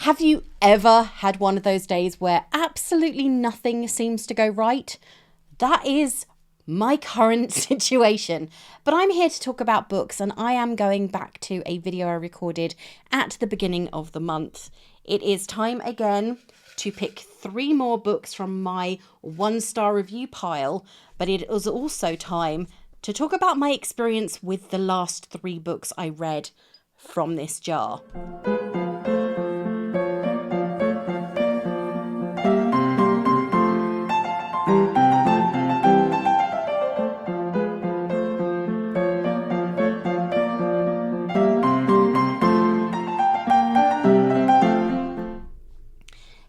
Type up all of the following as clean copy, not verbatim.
Have you ever had one of those days where absolutely nothing seems to go right? That is my current situation. But I'm here to talk about books, and I am going back to a video I recorded at the beginning of the month. It is time again to pick 3 more books from my 1-star review pile, but it is also time to talk about my experience with the last 3 books I read from this jar.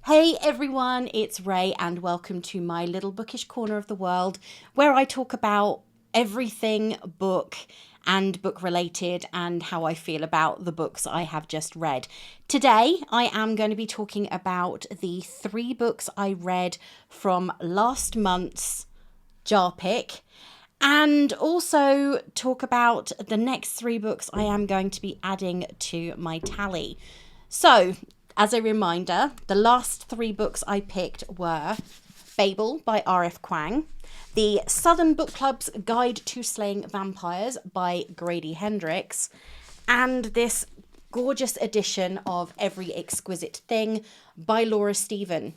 Hey everyone, it's Ray and welcome to my little bookish corner of the world where I talk about everything book and book related and how I feel about the books I have just read. Today I am going to be talking about the 3 books I read from last month's jar pick, and also talk about the next 3 books I am going to be adding to my tally. So, as a reminder, the last 3 books I picked were Babel by R.F. Kuang, The Southern Book Club's Guide to Slaying Vampires by Grady Hendrix, and this gorgeous edition of Every Exquisite Thing by Laura Stephen.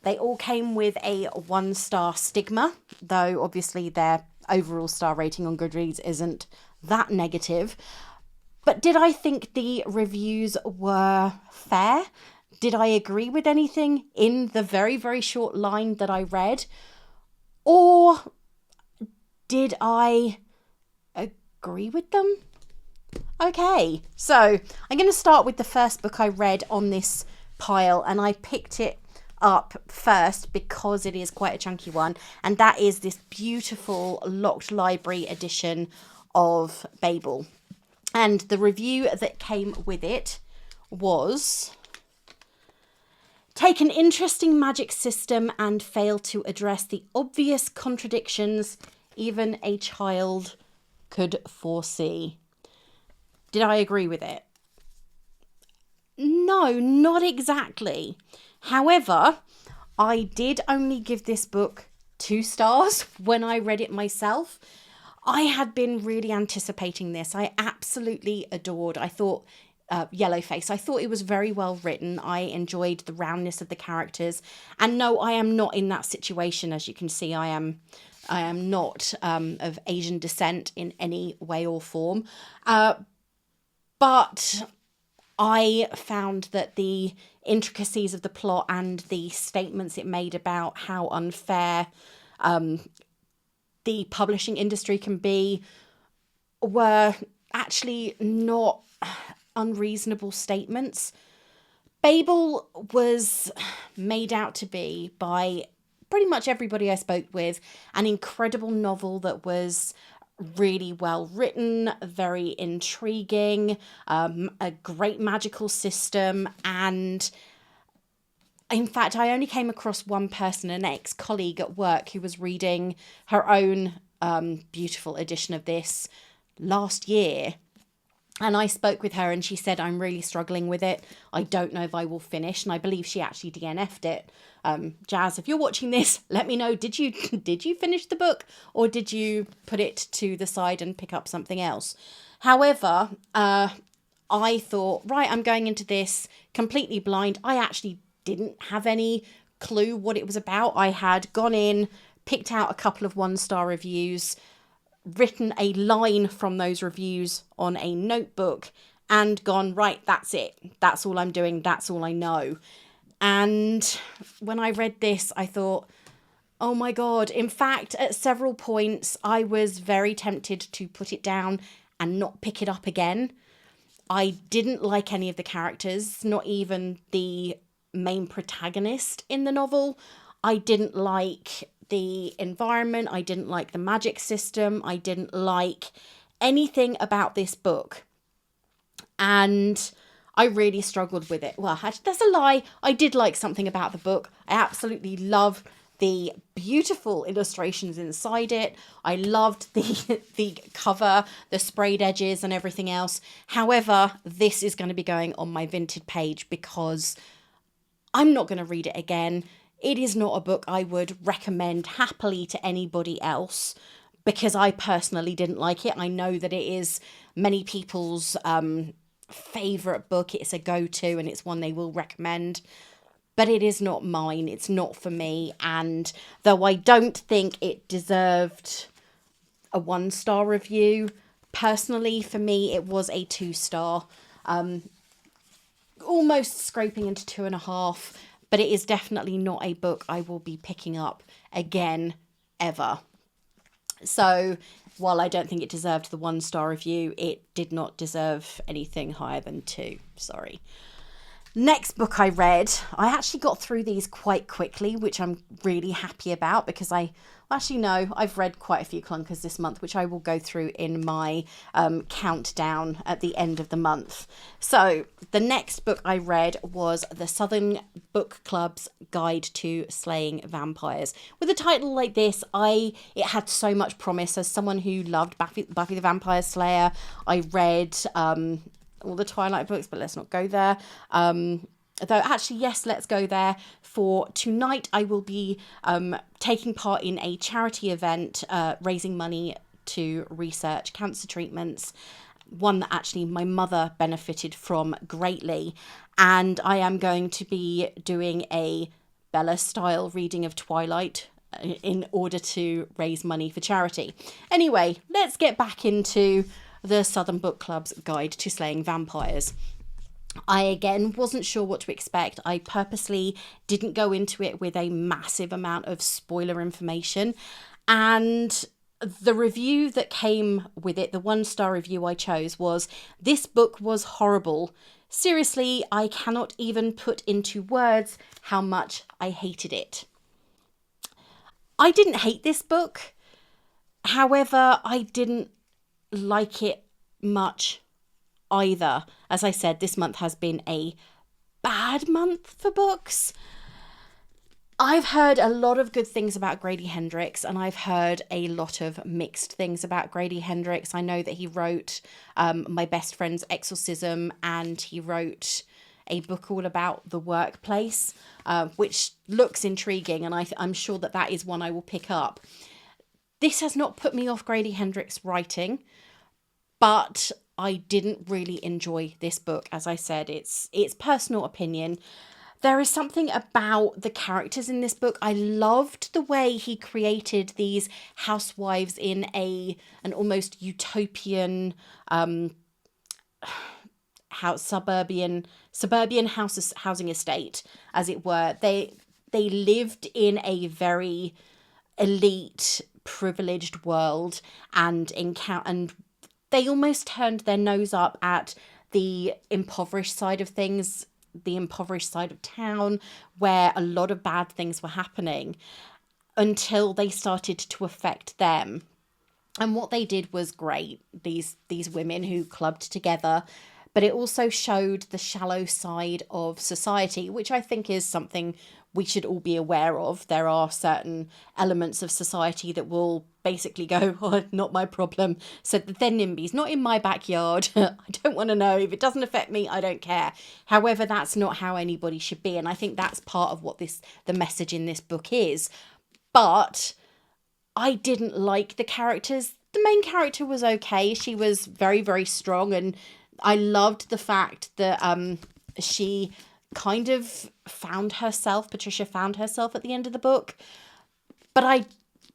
They all came with a 1-star stigma, though obviously their overall star rating on Goodreads isn't that negative. But did I think the reviews were fair? Did I agree with anything in the very, very short line that I read? Or did I agree with them? Okay, so I'm going to start with the first book I read on this pile, and I picked it up first because it is quite a chunky one, and that is this beautiful locked library edition of Babel. And the review that came with it was: take an interesting magic system and fail to address the obvious contradictions even a child could foresee. Did I agree with it? No, not exactly. However, I did only give this book 2 stars when I read it myself. I had been really anticipating this. I absolutely adored. I thought Yellowface. I thought it was very well written. I enjoyed the roundness of the characters. And no, I am not in that situation. As you can see, I am not of Asian descent in any way or form. But I found that the intricacies of the plot and the statements it made about how unfair the publishing industry can be were actually not unreasonable statements. Babel was made out to be, by pretty much everybody I spoke with, an incredible novel that was really well written, very intriguing, a great magical system, and in fact, I only came across one person, an ex-colleague at work, who was reading her own beautiful edition of this last year. And I spoke with her and she said, I'm really struggling with it. I don't know if I will finish. And I believe she actually DNF'd it. Jazz, if you're watching this, let me know. Did you finish the book, or did you put it to the side and pick up something else? However, I thought, right, I'm going into this completely blind. I actually didn't have any clue what it was about. I had gone in, picked out a couple of 1-star reviews, written a line from those reviews on a notebook, and gone, right, that's it. That's all I'm doing. That's all I know. And when I read this, I thought, oh my God. In fact, at several points, I was very tempted to put it down and not pick it up again. I didn't like any of the characters, not even the main protagonist in the novel. I didn't like the environment. I didn't like the magic system. I didn't like anything about this book. And I really struggled with it. Well, that's a lie. I did like something about the book. I absolutely love the beautiful illustrations inside it. I loved the cover, the sprayed edges and everything else. However, this is going to be going on my Vinted page because I'm not going to read it again. It is not a book I would recommend happily to anybody else because I personally didn't like it. I know that it is many people's favourite book. It's a go-to and it's one they will recommend. But it is not mine. It's not for me. And though I don't think it deserved a 1-star review, personally, for me, it was a 2-star. Almost scraping into 2.5, but it is definitely not a book I will be picking up again, ever. So while I don't think it deserved the 1-star review, it did not deserve anything higher than 2. Sorry. Next book I read, I actually got through these quite quickly, which I'm really happy about because I've read quite a few clunkers this month, which I will go through in my countdown at the end of the month. So the next book I read was the Southern Book Club's Guide to Slaying Vampires. With a title like this, it had so much promise. As someone who loved Buffy the Vampire Slayer, I read all the Twilight books, but let's not go there. Though actually, yes, let's go there. For tonight, I will be taking part in a charity event, raising money to research cancer treatments. One that actually my mother benefited from greatly. And I am going to be doing a Bella-style reading of Twilight in order to raise money for charity. Anyway, let's get back into the Southern Book Club's Guide to Slaying Vampires. I, again, wasn't sure what to expect. I purposely didn't go into it with a massive amount of spoiler information. And the review that came with it, the 1-star review I chose, was, "This book was horrible. Seriously, I cannot even put into words how much I hated it." I didn't hate this book. However, I didn't like it much either. As I said, this month has been a bad month for books. I've heard a lot of good things about Grady Hendrix, and I've heard a lot of mixed things about Grady Hendrix. I know that he wrote My Best Friend's Exorcism, and he wrote a book all about the workplace, which looks intriguing, and I'm sure that is one I will pick up. This has not put me off Grady Hendrix writing, but I didn't really enjoy this book. As I said, it's personal opinion. There is something about the characters in this book. I loved the way he created these housewives in an almost utopian suburban housing estate, as it were. They lived in a very elite, privileged world, and they almost turned their nose up at the impoverished side of things, the impoverished side of town, where a lot of bad things were happening, until they started to affect them. And what they did was great, these women who clubbed together, but it also showed the shallow side of society, which I think is something we should all be aware of. There are certain elements of society that will basically go, "Oh, not my problem. So they're NIMBYs, not in my backyard. I don't want to know. If it doesn't affect me, I don't care." However, that's not how anybody should be. And I think that's part of what the message in this book is. But I didn't like the characters. The main character was okay. She was very, very strong. And I loved the fact that she kind of Patricia found herself at the end of the book. But I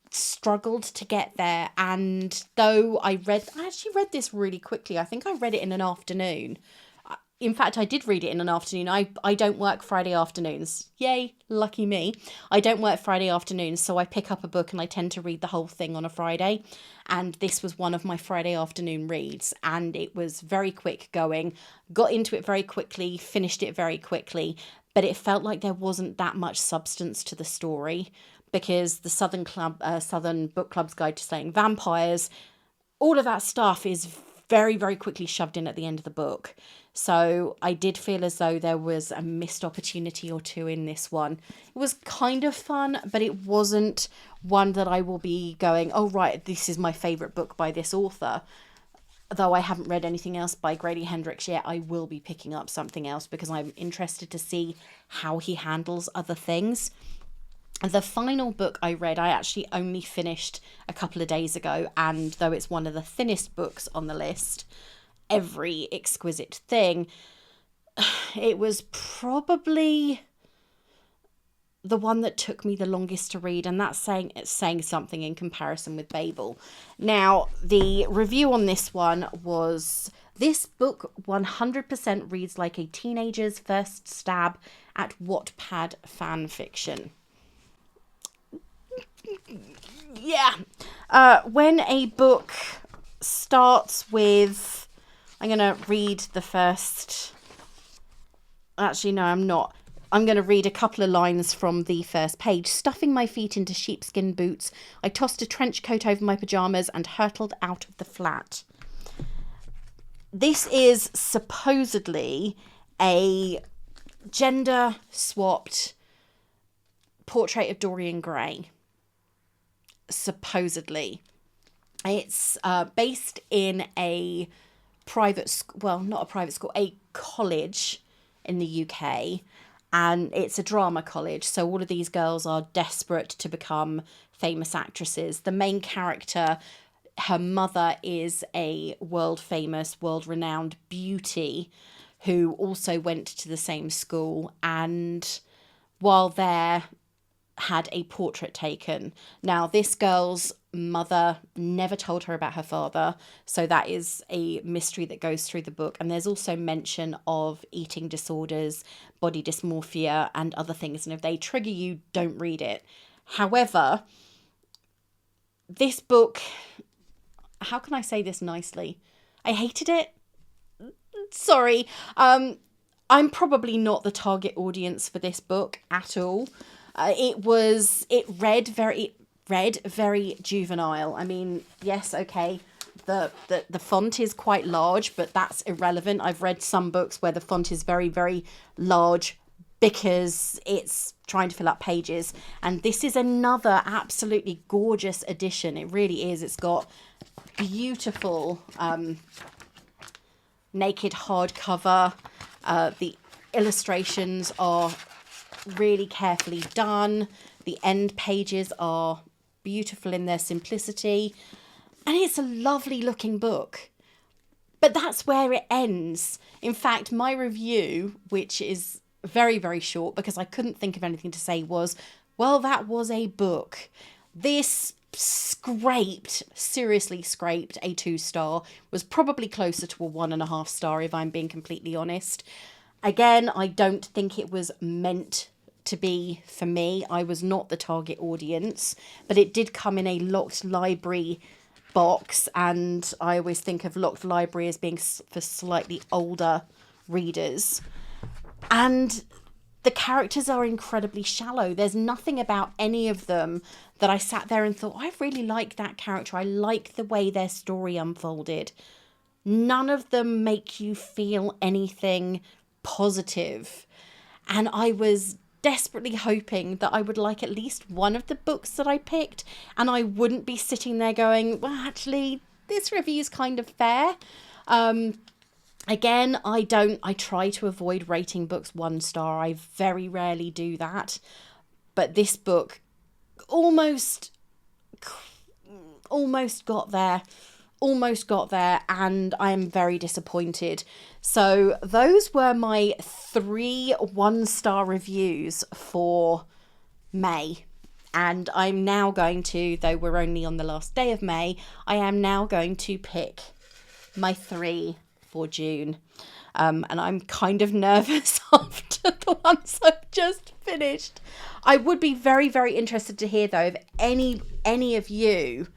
struggled to get there. And though I actually read this really quickly. I think I read it in an afternoon. In fact, I did read it in an afternoon. I don't work Friday afternoons. Yay, lucky me. I don't work Friday afternoons, so I pick up a book and I tend to read the whole thing on a Friday. And this was one of my Friday afternoon reads, and it was very quick going. Got into it very quickly, finished it very quickly, but it felt like there wasn't that much substance to the story, because the Southern Book Club's Guide to Slaying Vampires, all of that stuff is very, very quickly shoved in at the end of the book. So I did feel as though there was a missed opportunity or two in this one. It was kind of fun, but it wasn't one that I will be going, oh, right, this is my favourite book by this author. Though I haven't read anything else by Grady Hendrix yet, I will be picking up something else because I'm interested to see how he handles other things. The final book I read, I actually only finished a couple of days ago, and though it's one of the thinnest books on the list, every exquisite thing, it was probably the one that took me the longest to read, and that's saying something in comparison with Babel. Now, the review on this one was, this book 100% reads like a teenager's first stab at Wattpad fan fiction. Yeah. When a book starts with, I'm going to read the first, actually no, I'm not. I'm going to read a couple of lines from the first page. Stuffing my feet into sheepskin boots, I tossed a trench coat over my pyjamas and hurtled out of the flat. This is supposedly a gender-swapped portrait of Dorian Gray. Supposedly. It's based in a private school, well, not a private school, a college in the UK. And it's a drama college, so all of these girls are desperate to become famous actresses. The main character, her mother is a world-famous, world-renowned beauty who also went to the same school, and while there had a portrait taken. Now, this girl's mother never told her about her father, so that is a mystery that goes through the book. And there's also mention of eating disorders, body dysmorphia, and other things, and if they trigger you, don't read it. However, this book, how can I say this nicely? I hated it. Sorry. I'm probably not the target audience for this book at all. It read very juvenile. I mean, yes, okay, the font is quite large, but that's irrelevant. I've read some books where the font is very, very large because it's trying to fill up pages. And this is another absolutely gorgeous edition. It really is. It's got beautiful naked hardcover. The illustrations are really carefully done. The end pages are beautiful in their simplicity, and it's a lovely looking book. But that's where it ends. In fact, my review, which is very, very short because I couldn't think of anything to say, was, well, that was a book. This seriously scraped a 2-star, was probably closer to a 1.5 star if I'm being completely honest. Again, I don't think it was meant to be for me. I was not the target audience, but it did come in a locked library box, and I always think of locked library as being for slightly older readers. And the characters are incredibly shallow. There's nothing about any of them that I sat there and thought, I really like that character. I like the way their story unfolded. None of them make you feel anything positive. And I was desperately hoping that I would like at least one of the books that I picked, and I wouldn't be sitting there going, well, actually, this review is kind of fair. Again, I try to avoid rating books 1 star. I very rarely do that. But this book almost got there. And I am very disappointed. So those were my 3 1-star reviews for May. And I'm now going to, though we're only on the last day of May, I am now going to pick my 3 for June. And I'm kind of nervous after the ones I've just finished. I would be very, very interested to hear, though, if any of you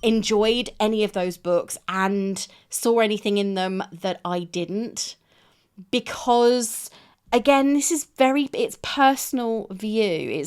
enjoyed any of those books and saw anything in them that I didn't, because again, this is it's personal view.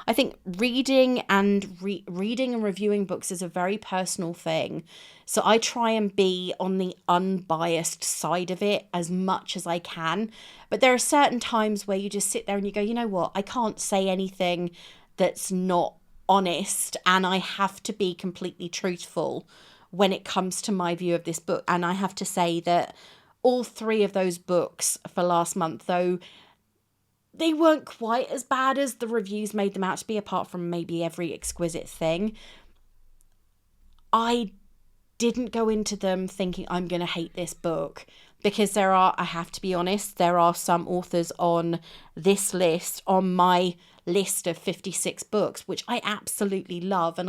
I think reading and reviewing books is a very personal thing. So I try and be on the unbiased side of it as much as I can. But there are certain times where you just sit there and you go, you know what, I can't say anything that's not honest, and I have to be completely truthful when it comes to my view of this book. And I have to say that all three of those books for last month, though they weren't quite as bad as the reviews made them out to be, apart from maybe every Exquisite thing, I didn't go into them thinking I'm going to hate this book, because I have to be honest, there are some authors on this list, on my list of 56 books, which I absolutely love. And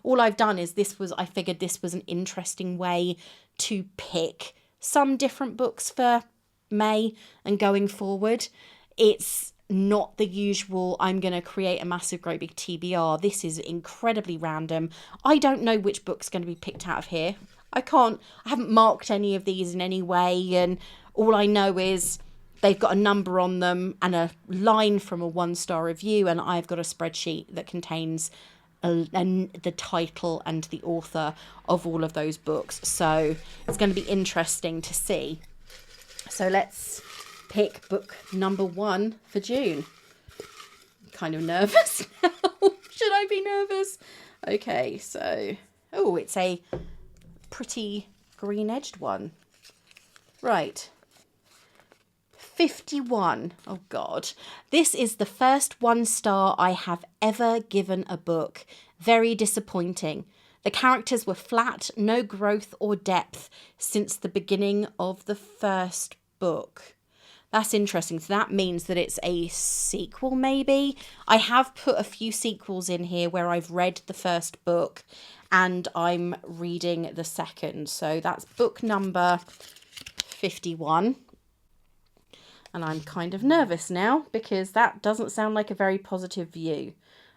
all I've done is I figured this was an interesting way to pick some different books for May and going forward. It's not the usual, I'm going to create a massive, great big TBR. This is incredibly random. I don't know which book's going to be picked out of here. I haven't marked any of these in any way. And all I know is they've got a number on them and a line from a 1-star review. And I've got a spreadsheet that contains the title and the author of all of those books. So it's going to be interesting to see. So let's pick book number 1 for June. I'm kind of nervous now. Should I be nervous? Okay, so it's a pretty green-edged one. Right. 51. Oh God. This is the first 1-star I have ever given a book. Very disappointing. The characters were flat, no growth or depth since the beginning of the first book. That's interesting. So that means that it's a sequel, maybe? I have put a few sequels in here where I've read the first book and I'm reading the second. So that's book number 51. And I'm kind of nervous now because that doesn't sound like a very positive view.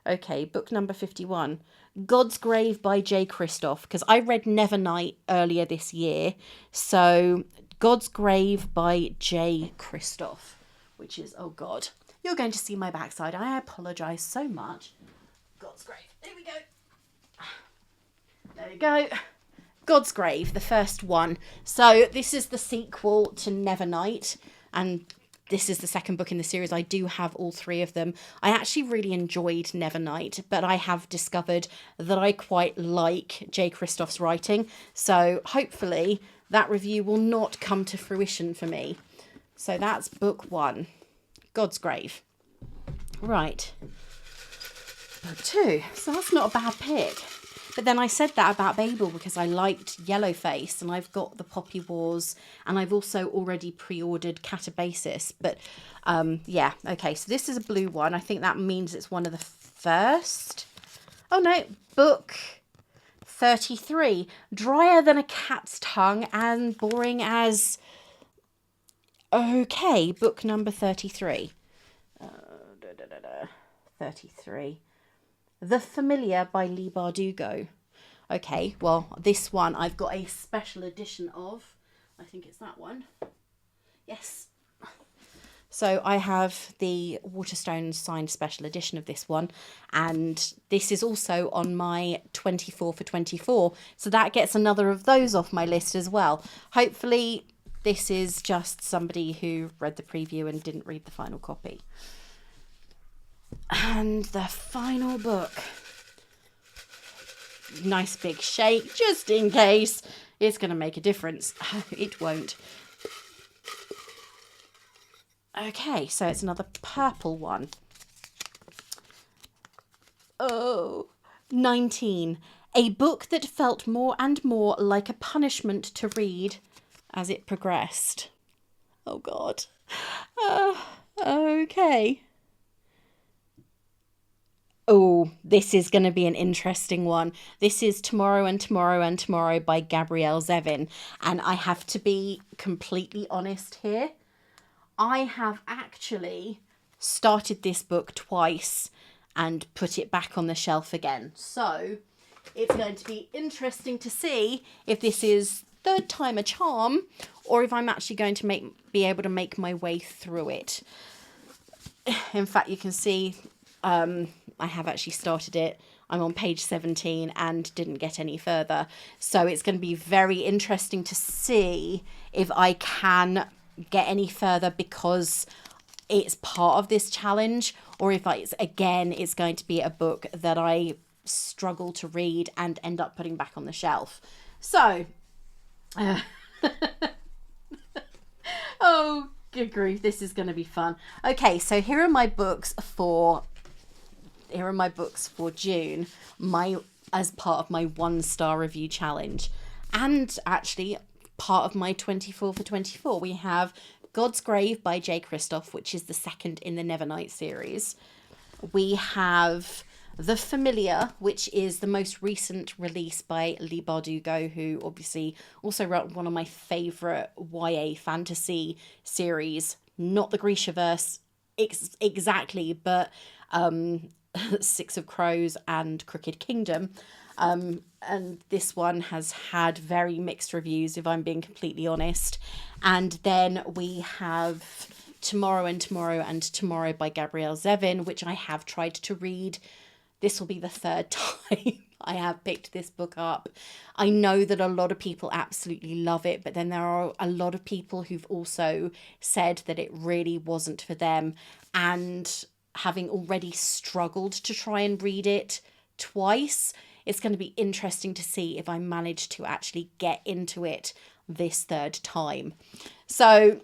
Okay, book number 51. God's Grave by J. Kristoff, because I read Nevernight earlier this year. So God's Grave by J. Kristoff, which is, oh God, you're going to see my backside. I apologise so much. God's Grave. There we go. There we go. God's Grave, the first one. So this is the sequel to Nevernight, and this is the second book in the series. I do have all three of them. I actually really enjoyed Nevernight, but I have discovered that I quite like J. Kristoff's writing. So hopefully that review will not come to fruition for me. So that's book 1, God's Grave. Right. Book 2. So that's not a bad pick. But then I said that about Babel because I liked Yellowface, and I've got the Poppy Wars, and I've also already pre-ordered Catabasis. But yeah, okay, so this is a blue one. I think that means it's one of the first. Oh no, book 33. Drier than a cat's tongue and boring as... Okay, book number 33. 33. The Familiar by Leigh Bardugo. Okay, well, this one I've got a special edition of. I think it's that one. Yes. So I have the Waterstones signed special edition of this one. And this is also on my 24 for 24. So that gets another of those off my list as well. Hopefully this is just somebody who read the preview and didn't read the final copy. And the final book. Nice big shake, just in case it's going to make a difference. It won't. Okay, so it's another purple one. Oh, 19. A book that felt more and more like a punishment to read as it progressed. Oh, God. Okay. Oh, this is going to be an interesting one. This is Tomorrow and Tomorrow and Tomorrow by Gabrielle Zevin. And I have to be completely honest here. I have actually started this book twice and put it back on the shelf again. So it's going to be interesting to see if this is third time a charm, or if I'm actually going to be able to make my way through it. In fact, you can see I have actually started it. I'm on page 17 and didn't get any further. So it's going to be very interesting to see if I can get any further because it's part of this challenge, or if it's going to be a book that I struggle to read and end up putting back on the shelf. So, oh, good grief, this is going to be fun. Okay, so here are my books for June, as part of my 1-star review challenge, and actually part of my 24 for 24. We have God's Grave by J. Kristoff, which is the second in the Nevernight series. We have The Familiar, which is the most recent release by Leigh Bardugo, who obviously also wrote one of my favourite YA fantasy series, not the Grishaverse exactly, but Six of Crows and Crooked Kingdom. And this one has had very mixed reviews, if I'm being completely honest. And then we have Tomorrow and Tomorrow and Tomorrow by Gabrielle Zevin, which I have tried to read. This will be the third time I have picked this book up. I know that a lot of people absolutely love it, but then there are a lot of people who've also said that it really wasn't for them. And having already struggled to try and read it twice, it's going to be interesting to see if I manage to actually get into it this third time. So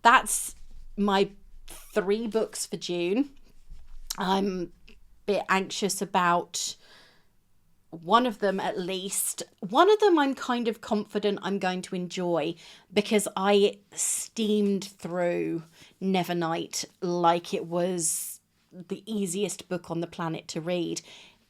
that's my 3 books for June. I'm a bit anxious about one of them at least. One of them I'm kind of confident I'm going to enjoy because I steamed through Nevernight like it was the easiest book on the planet to read.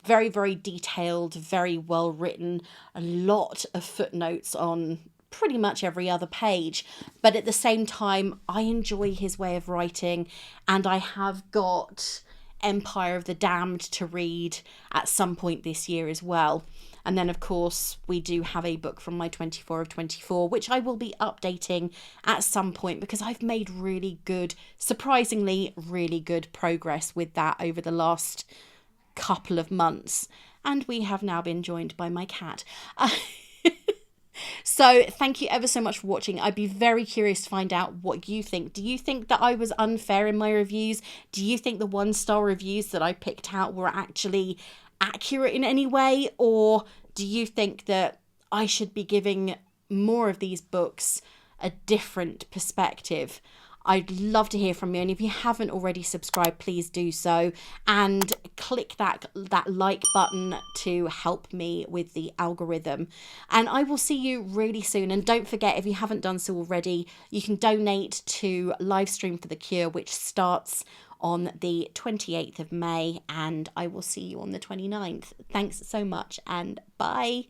Very, very detailed, very well written, a lot of footnotes on pretty much every other page. But at the same time, I enjoy his way of writing, and I have got Empire of the Damned to read at some point this year as well. And then, of course, we do have a book from my 24 of 24, which I will be updating at some point because I've made really good, surprisingly, really good progress with that over the last couple of months. And we have now been joined by my cat. So thank you ever so much for watching. I'd be very curious to find out what you think. Do you think that I was unfair in my reviews? Do you think the 1-star reviews that I picked out were actually accurate in any way? Or do you think that I should be giving more of these books a different perspective? I'd love to hear from you, and if you haven't already subscribed, please do so, and click that like button to help me with the algorithm. And I will see you really soon. And don't forget, if you haven't done so already, you can donate to Livestream for the Cure, which starts on the 28th of May, and I will see you on the 29th. Thanks so much, and bye.